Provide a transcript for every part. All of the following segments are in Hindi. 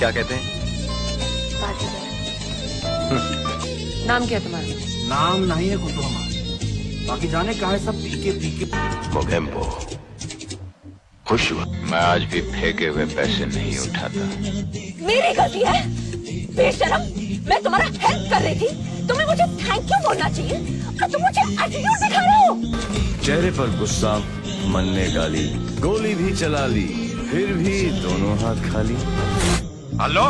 क्या कहते हैं? नाम क्या है तुम्हारा? नाम नहीं है कुछ हमारा, बाकी जाने कहा है सब पीके पीके। मोगेम्बो, खुश हुआ। मैं आज भी फेंके हुए पैसे नहीं उठाता। मेरी गलती है बेशरम, मैं तुम्हारा हेल्प कर रही थी, तुम्हें मुझे थैंक यू बोलना चाहिए और तुम मुझे एटीट्यूड दिखा रहे हो। चेहरे पर गुस्सा, मन ने गाली, गोली भी चला ली, फिर भी दोनों हाथ खाली। हेलो,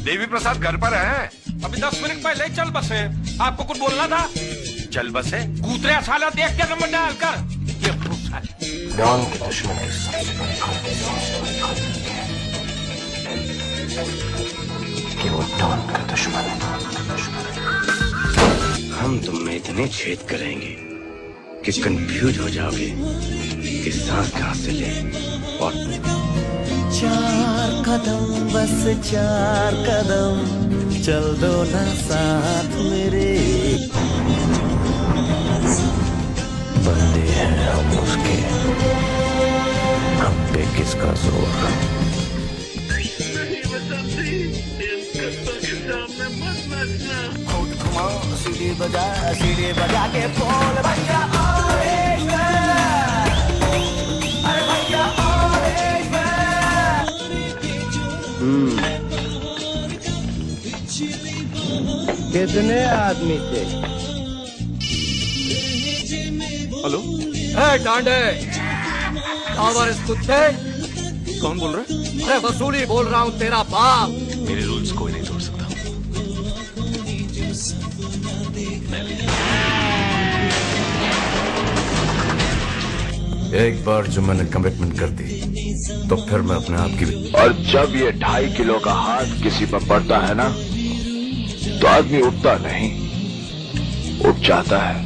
देवी प्रसाद घर पर है? अभी 10 मिनट पहले चल बसे। आपको कुछ बोलना था? चल बसे। कूतरे साला देख के नंबर डाल कर। डॉन के दुश्मन की सबसे बड़ी खूबी कि वो डॉन का दुश्मन है। हम तुम में इतने छेद करेंगे कि कंफ्यूज हो जाओगे कि सांस कहां से ले। और 4 कदम, बस 4 कदम चल दो ना साथ मेरे। बंदे हैं हम उसके, हम पे किसका जोर। सीढ़ी बजा के बोल भैया अरे भैया कितने आदमी थे? हेलो, डांडे इस कुत्ते। कौन बोल रहा है? अरे वसूली बोल रहा हूँ, तेरा बाप। मेरे रूल्स कोई नहीं तोड़ सकता। एक बार जो मैंने कमिटमेंट कर दी तो फिर मैं अपने आप की। और जब ये 2.5 किलो का हाथ किसी पर पड़ता है ना, तो आदमी उठता नहीं, उठ जाता है।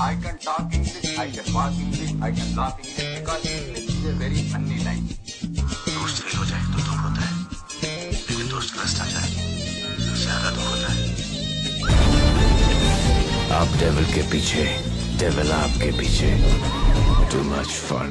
I can talk English, I can walk English, I can laugh English because English is a very funny language. दोस्त फेल हो जाए तो दुख होता है, लेकिन दोस्त फंस जाए तो ज्यादा दुख होता है। आप डेविल के पीछे, डेविल आपके पीछे। Too much fun.